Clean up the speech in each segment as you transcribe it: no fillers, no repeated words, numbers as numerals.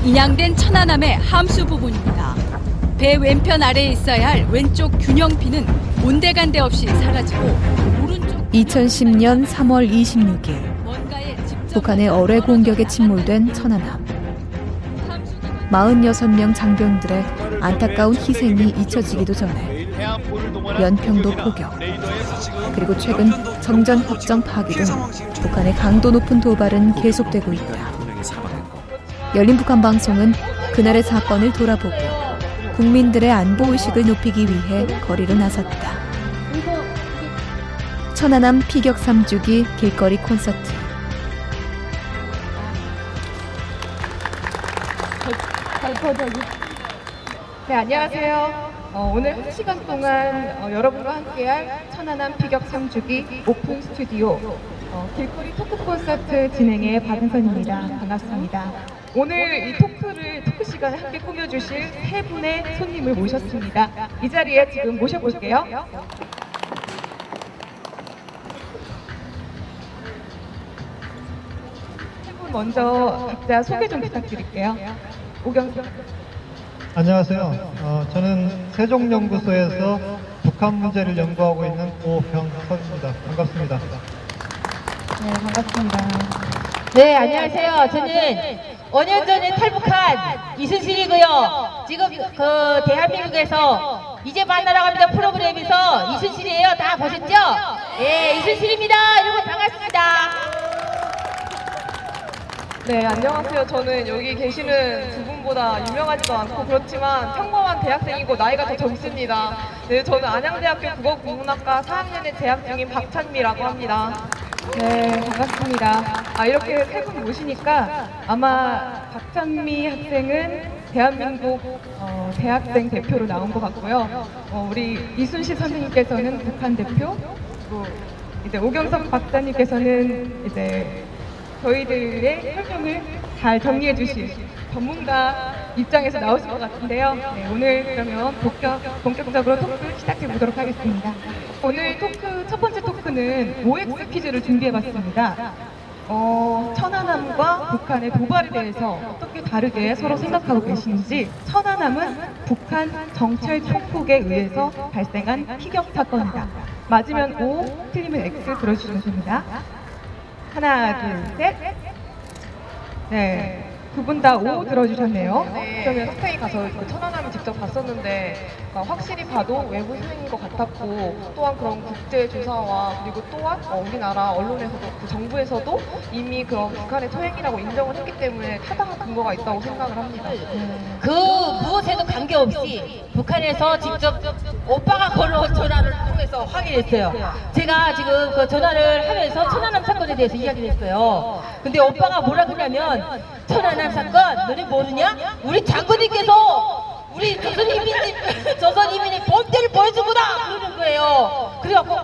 인양된 천안함의 함수 부분입니다. 배 왼편 아래에 있어야 할 왼쪽 균형핀은 온데간데 없이 사라지고 오른쪽 2010년 3월 26일 북한의 어뢰 공격에 침몰된 천안함. 46명 장병들의 안타까운 희생이 잊혀지기도 전에 연평도 포격, 그리고 최근 정전협정 파기 등 북한의 강도 높은 도발은 계속되고 있다. 열린북한방송은 그날의 사건을 돌아보고 국민들의 안보의식을 높이기 위해 거리로 나섰다. 천안함 피격 3주기 길거리 콘서트. 네, 안녕하세요. 오늘 1시간 동안 여러분과 함께할 천안함 피격 3주기 오픈 스튜디오 길거리 토크 콘서트 진행의 박은선입니다. 반갑습니다. 오늘 이 토크 시간을 함께 꾸며주실 세 분의 손님을 모셨습니다. 이 자리에 지금 모셔볼게요. 세 분 먼저 각자 소개 좀 부탁드릴게요. 오경석. 안녕하세요. 저는 세종연구소에서 북한 문제를 연구하고 있는 오병석입니다. 반갑습니다. 네, 반갑습니다. 네, 안녕하세요. 저는 5년 전에 탈북한 이순실이고요. 지금 그 대한민국에서 이제 만나러 갑니다 프로그램에서 이순실이에요. 다 보셨죠? 예, 이순실입니다. 여러분 반갑습니다. 네, 안녕하세요. 저는 여기 계시는 두 분보다 유명하지도 않고 그렇지만 평범한 대학생이고 나이가 더 젊습니다. 네, 저는 안양대학교 국어국문학과 4학년에 재학 중인 박찬미라고 합니다. 네, 반갑습니다. 이렇게 세 분 모시니까 아마 박찬미 학생은 대한민국 대학생 대표로 나온 것 같고요. 우리 이순실 선생님께서는 북한 대표, 그리고 이제 오경석 박사님께서는 이제 저희들의 설명을 잘 정리해 주실 전문가 입장에서 나오실 것 같은데요. 네, 오늘 그러면 본격적으로 토크 시작해 보도록 하겠습니다. 오늘 첫 번째 토크는 OX 퀴즈를 준비해 봤습니다. 천안함과 북한의 도발에 대해서 어떻게 다르게 서로 생각하고 계시는지. 천안함은 북한 정찰 총국에 의해서 발생한 피격 사건이다. 맞으면 O, 틀리면 X 들어주시면 됩니다. 하나, 둘, 셋. 네, 두 분 다 O 들어주셨네요. 네, 그러면 스페인 가서 천안함을 직접 봤었는데 확실히 봐도 외부 수행인 것 같았고, 또한 그런 국제 조사와 그리고 또한 우리나라 언론에서도 그 정부에서도 이미 그런 북한의 소행이라고 인정을 했기 때문에 타당한 근거가 있다고 생각을 합니다. 그 무엇에도 관계없이 북한에서 직접 오빠가 걸어온 전화를 통해서 확인했어요. 제가 지금 그 전화를 하면서 천안함 사건에 대해서 이야기를 했어요. 근데 오빠가 뭐라 그러냐면, 천안함 사건 너네 모르냐? 우리 장군님께서 우리 조선인민의 범죄를 보여준 거다! 그러는 거예요. 그래갖고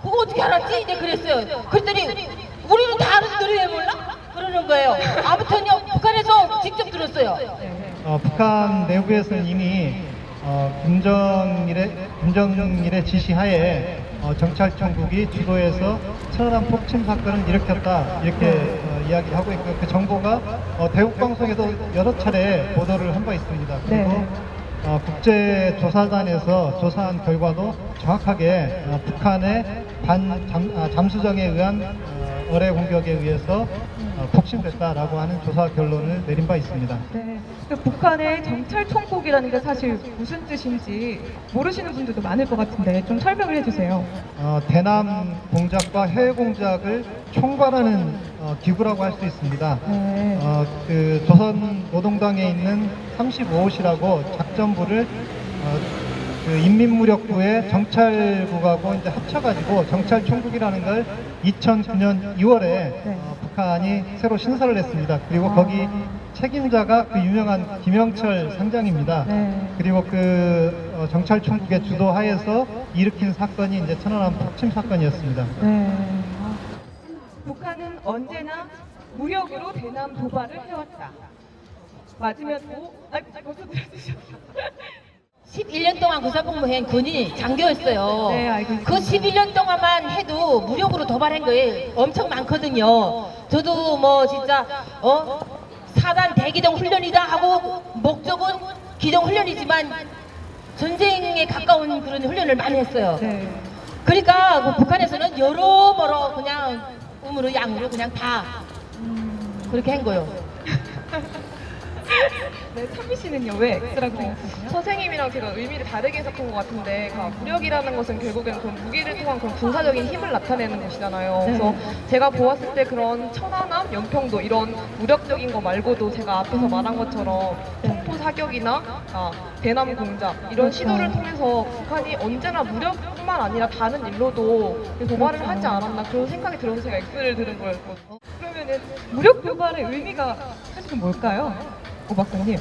그거 어떻게 알았지? 내가 그랬어요. 그랬더니 우리는 다 아는데 너네 왜 몰라? 그러는 거예요. 아무튼요, 북한에서 직접 들었어요. 북한 내부에서는 이미 김정일의 지시하에 정찰총국이 주도해서 천안함 폭침 사건을 일으켰다, 이렇게 이야기를 하고 있고, 그 정보가 대국방송에도 여러 차례 보도를 한 바 있습니다. 그리고 국제조사단에서 조사한 결과도 정확하게 북한의 잠수정에 의한 어뢰 공격에 의해서 폭침됐다라고 하는 조사 결론을 내린 바 있습니다. 네, 북한의 정찰 총국이라는 게 사실 무슨 뜻인지 모르시는 분들도 많을 것 같은데 좀 설명을 해주세요. 대남 공작과 해외 공작을 총괄하는 기구라고 할 수 있습니다. 네. 그 조선 노동당에 있는 35호시라고 작전부를 그 인민무력부의 정찰국하고 이제 합쳐가지고 정찰총국이라는 걸 2009년 2월에 북한이 새로 신설을 했습니다. 그리고 거기 책임자가 그 유명한 김영철 상장입니다. 네. 그리고 그 정찰총국의 주도하에서 일으킨 사건이 이제 천안함 폭침 사건이었습니다. 네. 북한은 언제나 무력으로 대남 도발을 해왔다. 맞으면 O? 벌써 들어주셨어요. 11년 동안 군사복무한 군이 장교였어요. 네, 알고 있습니다. 그 11년 동안만 해도 무력으로 도발한 거에 엄청 많거든요. 저도 뭐 진짜 4단 대기동 훈련이다 하고 목적은 기동 훈련이지만 전쟁에 가까운 그런 훈련을 많이 했어요. 네. 그러니까 그 북한에서는 여러모로 그냥 음으로 양으로 그냥 다 그렇게 한 거예요. 네, 찬미 씨는요, 왜 X라고 생각하세요? 선생님이랑 제가 의미를 다르게 해석한 것 같은데, 무력이라는 것은 결국엔 그런 무기를 통한 그런 군사적인 힘을 나타내는 것이잖아요. 그래서 제가 보았을 때 그런 천안함, 연평도 이런 무력적인 거 말고도 제가 앞에서 말한 것처럼 폭포 사격이나 대남 공작 이런 시도를 통해서 북한이 언제나 무력뿐만 아니라 다른 일로도 도발을 하지 않았나 그런 생각이 들어서 제가 X를 들은 거였거든요. 그러면은 무력 도발의 의미가 사실은 뭘까요? 오 박사님.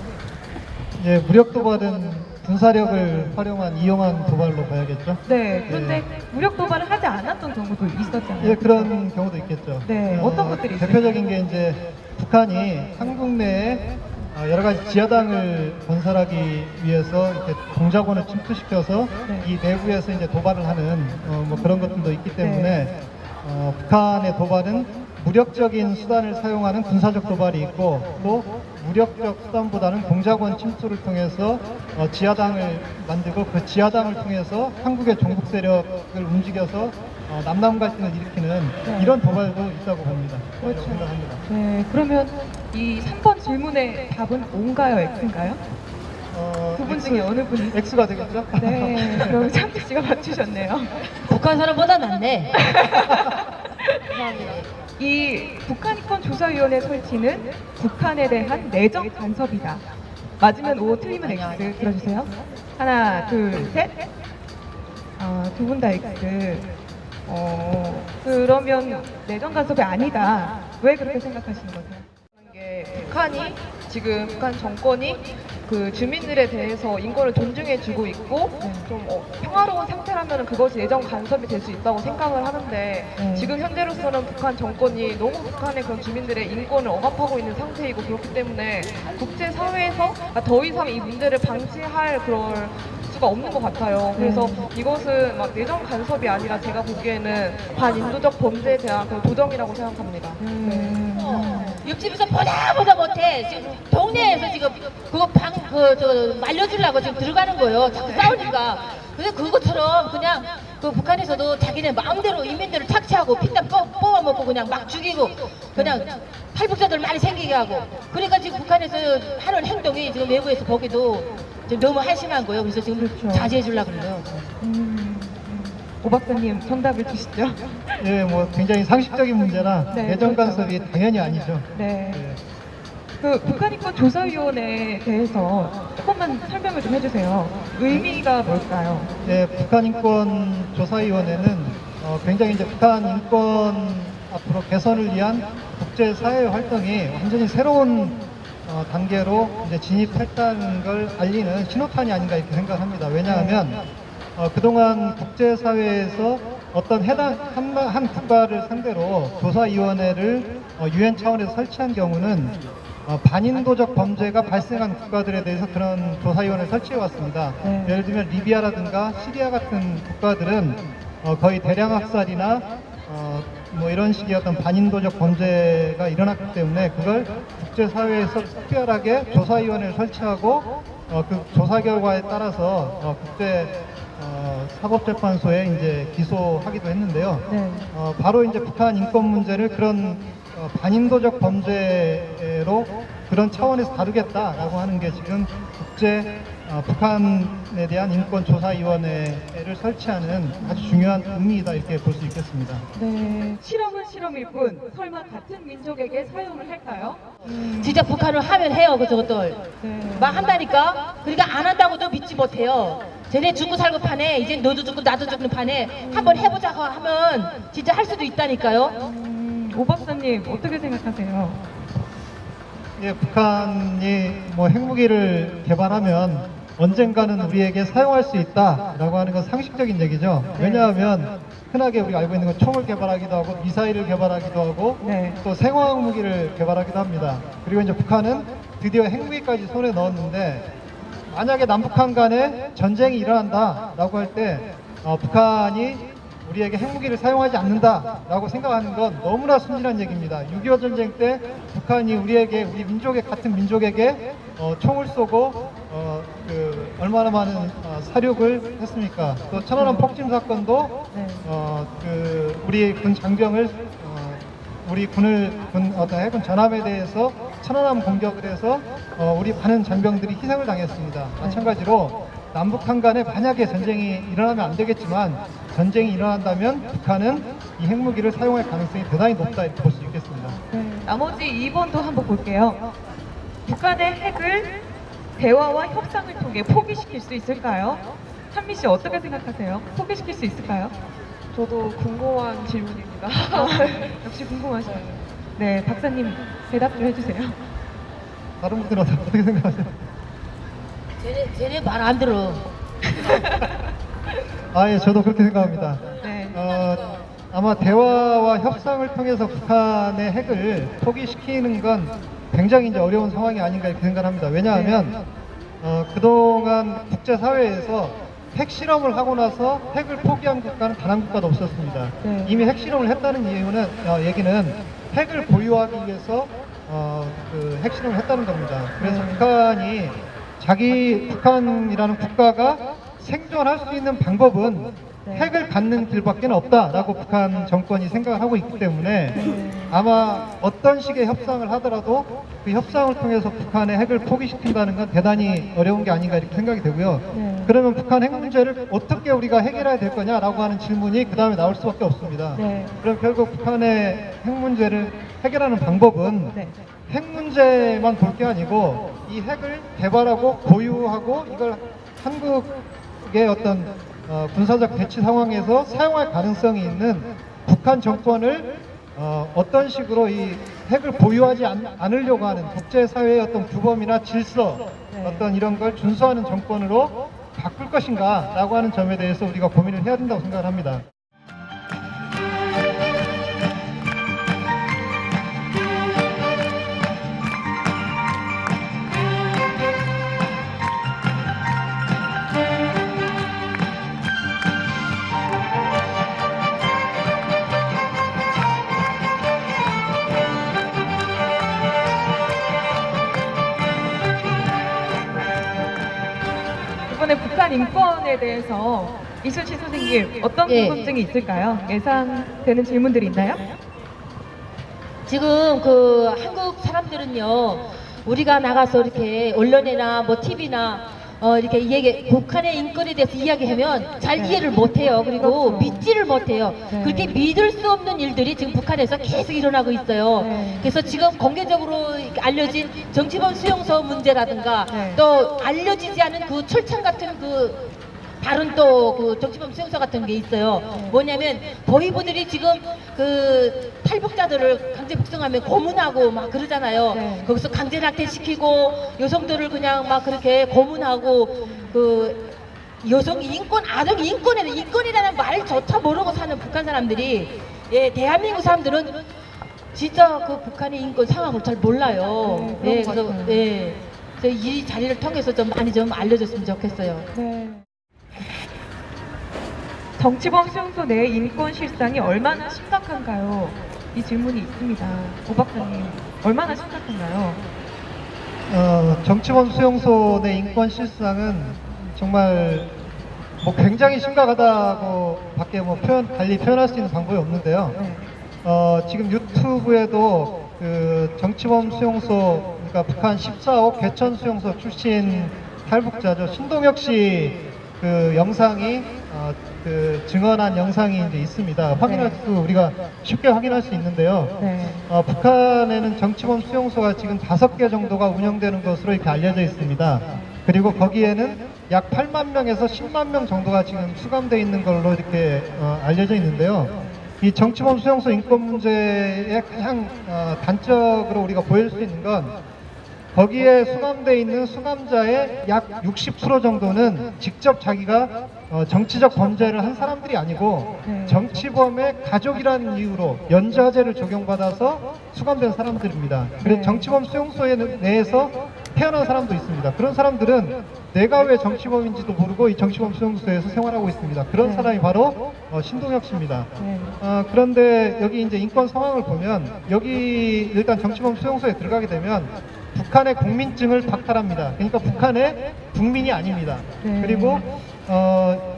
예, 무력 도발은 군사력을 이용한 도발로 봐야겠죠. 네, 그런데 무력 도발을 하지 않았던 경우도 있었잖아요. 예, 그런 경우도 있겠죠. 네, 어떤 것들이 있을까요? 대표적인 게 이제 북한이 한국 내에 여러 가지 지하당을 건설하기 위해서 이렇게 공작원을 침투시켜서 네. 이 내부에서 이제 도발을 하는 뭐 그런 것들도 있기 때문에 북한의 도발은 무력적인 수단을 사용하는 군사적 도발이 있고 또 무력적 수단보다는 공작원 침투를 통해서 지하당을 만들고 그 지하당을 통해서 한국의 종북 세력을 움직여서 남남 갈등을 일으키는 이런 도발도 있다고 봅니다. 그렇죠. 생각합니다. 네, 그러면 이 3번 질문의 답은 O인가요, X인가요? 두 분 중에 어느 분이? X가 되겠죠? 네, 그럼 찬미 씨가 맞추셨네요. 북한 사람보다 낫네. 이 북한인권조사위원회 설치는 북한에 대한 내정 간섭이다. 맞으면 O, 틀리면 X. 들어주세요. 하나, 둘, 셋. 두 분 다 X. 그러면 내정 간섭이 아니다. 왜 그렇게 생각하시는 거세요? 북한이 지금 북한 정권이 그 주민들에 대해서 인권을 존중해주고 있고 좀 평화로운 상태라면 그것이 내정 간섭이 될 수 있다고 생각을 하는데 지금 현재로서는 북한 정권이 너무 북한의 그런 주민들의 인권을 억압하고 있는 상태이고 그렇기 때문에 국제사회에서 더 이상 이 문제를 방치할 그럴 수가 없는 것 같아요. 그래서 이것은 막 내정 간섭이 아니라 제가 보기에는 반인도적 범죄에 대한 그 도정이라고 생각합니다. 옆집에서 보다 못해 지금 동네에서 지금 그거 말려주려고 지금 들어가는 거예요. 자꾸 싸우니까. 근데 그것처럼 그냥 그 북한에서도 자기네 마음대로 인민들을 착취하고 피땀 뽑아먹고 그냥 막 죽이고 그냥 탈북자들 많이 생기게 하고 그러니까 지금 북한에서 하는 행동이 지금 외부에서 보기도 지금 너무 한심한 거예요. 그래서 지금 자제해 주려고 그래요. 오 박사님 정답을 주시죠. 예, 뭐 굉장히 상식적인 문제라 네, 내정 그렇죠. 간섭이 당연히 아니죠. 네. 예. 그 북한인권조사위원회에 대해서 조금만 설명을 좀 해주세요. 의미가 뭘까요? 예, 북한인권조사위원회는 굉장히 이제 북한 인권 앞으로 개선을 위한 국제사회 활동이 완전히 새로운 단계로 이제 진입했다는 걸 알리는 신호탄이 아닌가 이렇게 생각합니다. 왜냐하면 그동안 국제사회에서 어떤 한 국가를 상대로 조사위원회를 유엔 차원에서 설치한 경우는 반인도적 범죄가 발생한 국가들에 대해서 그런 조사위원회를 설치해 왔습니다. 예를 들면 리비아라든가 시리아 같은 국가들은 거의 대량 학살이나 뭐 이런 식의 어떤 반인도적 범죄가 일어났기 때문에 그걸 국제사회에서 특별하게 조사위원회를 설치하고 그 조사 결과에 따라서 국제 사법재판소에 이제 기소하기도 했는데요. 바로 이제 북한 인권 문제를 그런 반인도적 범죄로 그런 차원에서 다루겠다라고 하는 게 지금 북한에 대한 인권조사위원회를 설치하는 아주 중요한 의미이다 이렇게 볼 수 있겠습니다. 네. 실험은 실험일 뿐 설마 같은 민족에게 사용을 할까요? 진짜 북한을 하면 해요. 저것들 네. 막 한다니까. 그러니까 안 한다고도 믿지 못해요. 쟤네 죽고 살고 판에 이제 너도 죽고 나도 죽는 판에 한번 해보자고 하면 진짜 할 수도 있다니까요. 오 박사님 어떻게 생각하세요? 예, 북한이 뭐 핵무기를 개발하면 언젠가는 우리에게 사용할 수 있다라고 하는 건 상식적인 얘기죠. 왜냐하면 흔하게 우리가 알고 있는 건 총을 개발하기도 하고 미사일을 개발하기도 하고 또 생화학 무기를 개발하기도 합니다. 그리고 이제 북한은 드디어 핵무기까지 손에 넣었는데 만약에 남북한 간에 전쟁이 일어난다라고 할 때 북한이 우리에게 핵무기를 사용하지 않는다라고 생각하는 건 너무나 순진한 얘기입니다. 6.25 전쟁 때 북한이 우리 민족의 같은 민족에게 총을 쏘고 얼마나 많은 사륙을 했습니까? 또 천안함 폭침 사건도 우리 군 장병을 우리 어떤 해군 전함에 대해서 천안함 공격을 해서 우리 많은 장병들이 희생을 당했습니다. 마찬가지로 남북한 간에 만약에 전쟁이 일어나면 안 되겠지만 전쟁이 일어난다면 북한은 이 핵무기를 사용할 가능성이 대단히 높다 이렇게 볼 수 있겠습니다. 나머지 2번도 한번 볼게요. 북한의 핵을 대화와 협상을 통해 포기시킬 수 있을까요? 한미 씨 어떻게 생각하세요? 포기시킬 수 있을까요? 저도 궁금한 질문입니다. 역시 궁금하시네요. 네, 박사님 대답 좀 해주세요. 다른 분들은 어떻게 생각하세요? 쟤네 말 안 들어. 예, 저도 그렇게 생각합니다. 네. 아마 대화와 협상을 통해서 북한의 핵을 포기시키는 건 굉장히 이제 어려운 상황이 아닌가 이렇게 생각합니다. 왜냐하면 그동안 국제사회에서 핵실험을 하고 나서 핵을 포기한 국가는 단 한 국가도 없었습니다. 네. 이미 핵실험을 했다는 얘기는 핵을 보유하기 위해서 핵실험을 했다는 겁니다. 그래서 북한이라는 국가가 생존할 수 있는 방법은 핵을 갖는 길밖에 없다라고 북한 정권이 생각을 하고 있기 때문에 아마 어떤 식의 협상을 하더라도 그 협상을 통해서 북한의 핵을 포기시킨다는 건 대단히 어려운 게 아닌가 이렇게 생각이 되고요. 그러면 북한 핵 문제를 어떻게 우리가 해결해야 될 거냐라고 하는 질문이 그 다음에 나올 수밖에 없습니다. 그럼 결국 북한의 핵 문제를 해결하는 방법은 핵 문제만 볼 게 아니고 이 핵을 개발하고 보유하고 이걸 한국의 어떤 군사적 대치 상황에서 사용할 가능성이 있는 북한 정권을 어떤 식으로 이 핵을 보유하지 않으려고 하는 국제사회의 어떤 규범이나 질서 어떤 이런 걸 준수하는 정권으로 바꿀 것인가 라고 하는 점에 대해서 우리가 고민을 해야 된다고 생각을 합니다. 이번에 북한 인권에 대해서 이순신 선생님 어떤 예. 궁금증이 있을까요? 예상되는 질문들이 있나요? 지금 그 한국 사람들은요, 우리가 나가서 이렇게 언론이나 뭐 TV나 이렇게 북한의 인권에 대해서 이야기하면 잘 이해를 못해요. 그리고 그렇죠. 믿지를 못해요. 네. 그렇게 믿을 수 없는 일들이 지금 북한에서 계속 일어나고 있어요. 네. 그래서 지금 공개적으로 알려진 정치범 수용소 문제라든가 네. 또 알려지지 않은 그 철창 같은 다른 또 그 정치범 수용소 같은 게 있어요. 뭐냐면 보위부들이 지금 그 탈북자들을 강제 북송하면 고문하고 막 그러잖아요. 네. 거기서 강제 낙태시키고 여성들을 그냥 막 그렇게 고문하고 그 여성 인권, 아동 인권이라는 말조차 모르고 사는 북한 사람들이 대한민국 사람들은 진짜 그 북한의 인권 상황을 잘 몰라요. 네, 그런 것 같아요. 그래서 이 자리를 통해서 좀 많이 좀 알려줬으면 좋겠어요. 네. 정치범 수용소 내 인권 실상이 얼마나 심각한가요? 이 질문이 있습니다. 오 박사님, 얼마나 심각한가요? 정치범 수용소 내 인권 실상은 정말 굉장히 심각하다고 밖에 달리 표현할 수 있는 방법이 없는데요. 지금 유튜브에도 그 정치범 수용소, 그러니까 북한 14호 개천 수용소 출신 탈북자죠. 신동혁 씨 그 영상이 증언한 영상이 이제 있습니다. 우리가 쉽게 확인할 수 있는데요. 북한에는 정치범 수용소가 지금 5개 정도가 운영되는 것으로 이렇게 알려져 있습니다. 그리고 거기에는 약 8만 명에서 10만 명 정도가 지금 수감되어 있는 걸로 이렇게 알려져 있는데요. 이 정치범 수용소 인권 문제의 가장 단적으로 우리가 보일 수 있는 건 거기에 수감되어 있는 수감자의 약 60% 정도는 직접 자기가 정치적 범죄를 한 사람들이 아니고 정치범의 가족이라는 이유로 연좌제를 적용받아서 수감된 사람들입니다. 그래서 정치범 수용소에 내에서 태어난 사람도 있습니다. 그런 사람들은 내가 왜 정치범인지도 모르고 이 정치범 수용소에서 생활하고 있습니다. 그런 네. 사람이 바로 신동혁 씨입니다. 네. 그런데 여기 이제 인권 상황을 보면 여기 일단 정치범 수용소에 들어가게 되면 북한의 국민증을 박탈합니다. 그러니까 북한의 국민이 아닙니다. 네. 그리고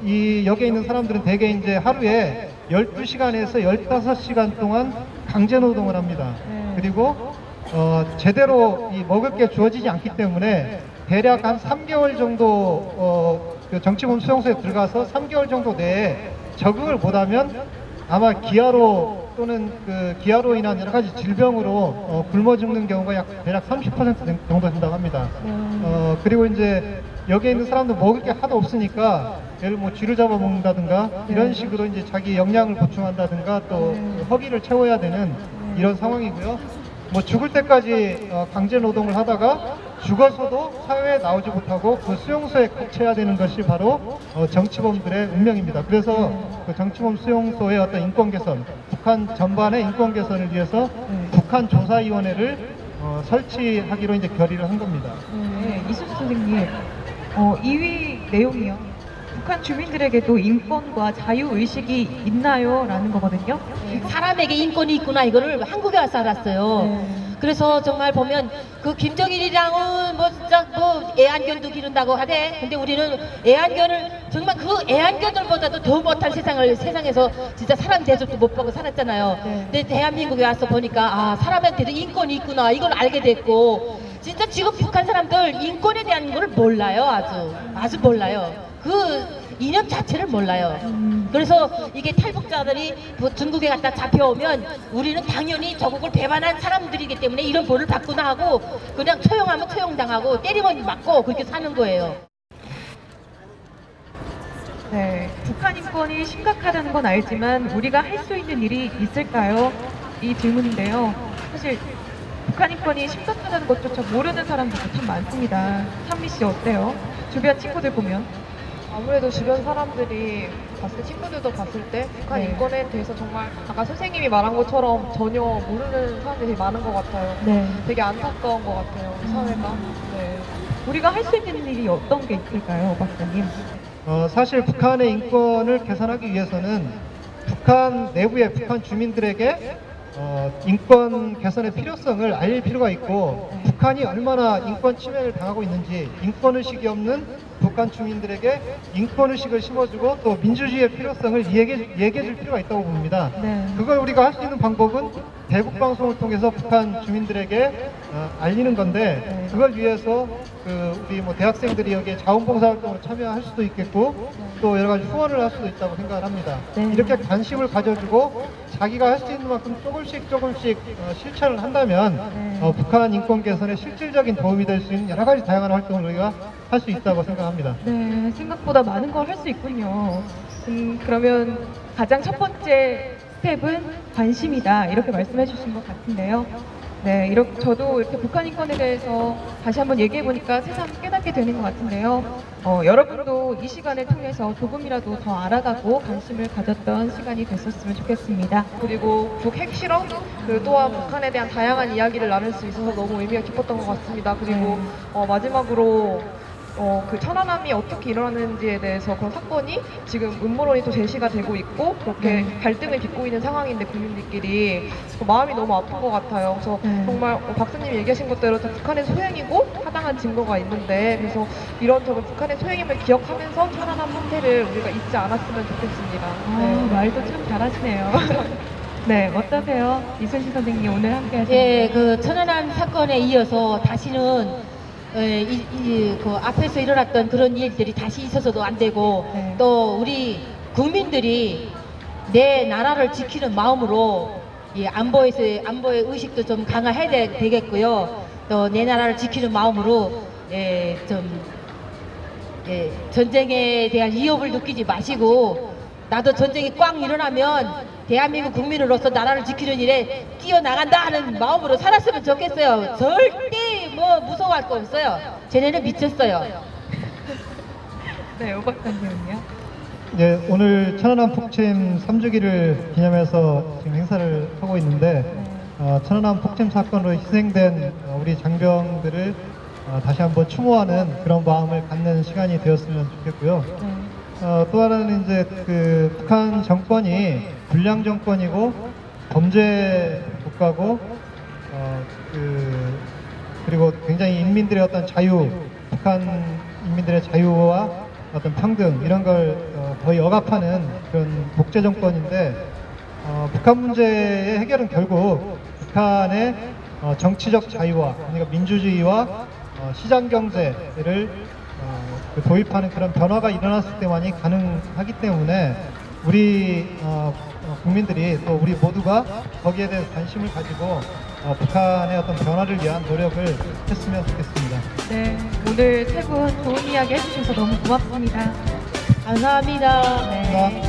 이 여기에 있는 사람들은 대개 이제 하루에 12시간에서 15시간 동안 강제 노동을 합니다. 네. 그리고 제대로 이 먹을 게 주어지지 않기 때문에 대략 한 3개월 정도 그 정치범 수용소에 들어가서 3개월 정도 내에 적응을 못하면 아마 기아로 또는 그 기아로 인한 여러 가지 질병으로 굶어 죽는 경우가 대략 30% 정도 된다고 합니다. 그리고 이제 여기에 있는 사람들 먹을 게 하도 없으니까 예를 뭐 쥐를 잡아 먹는다든가 이런 식으로 이제 자기 영양을 보충한다든가 또 허기를 채워야 되는 이런 상황이고요. 뭐 죽을 때까지 강제 노동을 하다가 죽어서도 사회에 나오지 못하고 그 수용소에 갇혀야 되는 것이 바로 정치범들의 운명입니다. 그래서 그 정치범 수용소의 어떤 인권 개선, 북한 전반의 인권 개선을 위해서 북한 조사위원회를 설치하기로 이제 결의를 한 겁니다. 네, 이순수 선생님, 2위 내용이요. 북한 주민들에게도 인권과 자유의식이 있나요? 라는 거거든요. 사람에게 인권이 있구나 이거를 한국에 와서 알았어요. 네. 그래서 정말 보면 그 김정일이랑은 뭐 진짜 뭐 애완견도 기른다고 하대. 근데 우리는 애완견을 정말 그 애완견들보다도 더 못한 세상에서 진짜 사람 대접도 못 받고 살았잖아요. 네. 근데 대한민국에 와서 보니까 아 사람한테도 인권이 있구나 이걸 알게 됐고 진짜 지금 북한 사람들 인권에 대한 걸 몰라요. 아주 몰라요. 그 이념 자체를 몰라요. 그래서 이게 탈북자들이 뭐 중국에 갔다 잡혀오면 우리는 당연히 저국을 배반한 사람들이기 때문에 이런 벌을 받구나 하고 그냥 처형하면 처형당하고 때리면 맞고 그렇게 사는 거예요. 네, 북한 인권이 심각하다는 건 알지만 우리가 할 수 있는 일이 있을까요? 이 질문인데요. 사실 북한 인권이 심각하다는 것조차 모르는 사람들도 참 많습니다. 찬미 씨 어때요? 주변 친구들 보면. 아무래도 주변 사람들이 친구들도 봤을 때 북한 네. 인권에 대해서 정말 아까 선생님이 말한 것처럼 전혀 모르는 사람들이 되게 많은 것 같아요. 네. 되게 안타까운 것 같아요, 우리 사회가. 네. 우리가 할 수 있는 일이 어떤 게 있을까요, 박사님? 사실 북한의 인권을 개선하기 위해서는 북한 내부의 북한 주민들에게 인권 개선의 필요성을 알릴 필요가 있고 북한이 얼마나 인권 침해를 당하고 있는지 인권의식이 없는 북한 주민들에게 인권의식을 심어주고 또 민주주의의 필요성을 얘기해줄 필요가 있다고 봅니다. 네. 그걸 우리가 할 수 있는 방법은 대북방송을 통해서 북한 주민들에게 알리는 건데 그걸 위해서 우리 뭐 대학생들이 여기에 자원봉사활동으로 참여할 수도 있겠고 또 여러 가지 후원을 할 수도 있다고 생각을 합니다. 네. 이렇게 관심을 가져주고 자기가 할 수 있는 만큼 조금씩 실천을 한다면 북한 인권 개선에 실질적인 도움이 될 수 있는 여러 가지 다양한 활동을 우리가 할 수 있다고 생각합니다. 네, 생각보다 많은 걸 할 수 있군요. 그러면 가장 첫 번째 스텝은 관심이다 이렇게 말씀해 주신 것 같은데요. 네, 저도 이렇게 북한 인권에 대해서 다시 한번 얘기해 보니까 새삼 깨닫게 되는 것 같은데요. 여러분도 이 시간을 통해서 조금이라도 더 알아가고 관심을 가졌던 시간이 됐었으면 좋겠습니다. 그리고 북핵실험 또한 북한에 대한 다양한 이야기를 나눌 수 있어서 너무 의미가 깊었던 것 같습니다. 그리고 마지막으로 그 천안함이 어떻게 일어났는지에 대해서 그런 사건이 지금 음모론이 또 제시가 되고 있고 그렇게 갈등을 빚고 있는 상황인데 국민들끼리 마음이 너무 아픈 것 같아요. 그래서 정말 박사님이 얘기하신 것대로 다 북한의 소행이고 타당한 증거가 있는데 그래서 이런저런 북한의 소행임을 기억하면서 천안함 사태를 우리가 잊지 않았으면 좋겠습니다. 말도 참 잘하시네요. 네, 어떠세요? 이순신 선생님 오늘 함께 하신 예, 그 천안함 사건에 이어서 다시는 그 앞에서 일어났던 그런 일들이 다시 있어서도 안 되고 네. 또 우리 국민들이 내 나라를 지키는 마음으로 이 안보의 의식도 좀 강화해야 되겠고요. 또 내 나라를 지키는 마음으로 전쟁에 대한 위협을 느끼지 마시고 나도 전쟁이 꽝 일어나면 대한민국 국민으로서 나라를 지키는 일에 뛰어나간다 하는 마음으로 살았으면 좋겠어요. 절대 뭐 무서워할 거 없어요. 쟤네는 미쳤어요. 네, 오 박사님은요? 네, 오늘 천안함 폭침 3주기를 기념해서 지금 행사를 하고 있는데 천안함 폭침 사건으로 희생된 우리 장병들을 다시 한번 추모하는 그런 마음을 갖는 시간이 되었으면 좋겠고요. 또 하나는 이제 그 북한 정권이 불량 정권이고 범죄 국가고 그리고 굉장히 인민들의 어떤 자유, 북한 인민들의 자유와 어떤 평등 이런 걸 거의 억압하는 그런 독재 정권인데 북한 문제의 해결은 결국 북한의 정치적 자유와 그러니까 민주주의와 시장 경제를 도입하는 그런 변화가 일어났을 때만이 가능하기 때문에 우리 국민들이 또 우리 모두가 거기에 대해서 관심을 가지고 북한의 어떤 변화를 위한 노력을 했으면 좋겠습니다. 네, 오늘 세 분 좋은 이야기 해주셔서 너무 고맙습니다. 감사합니다. 네.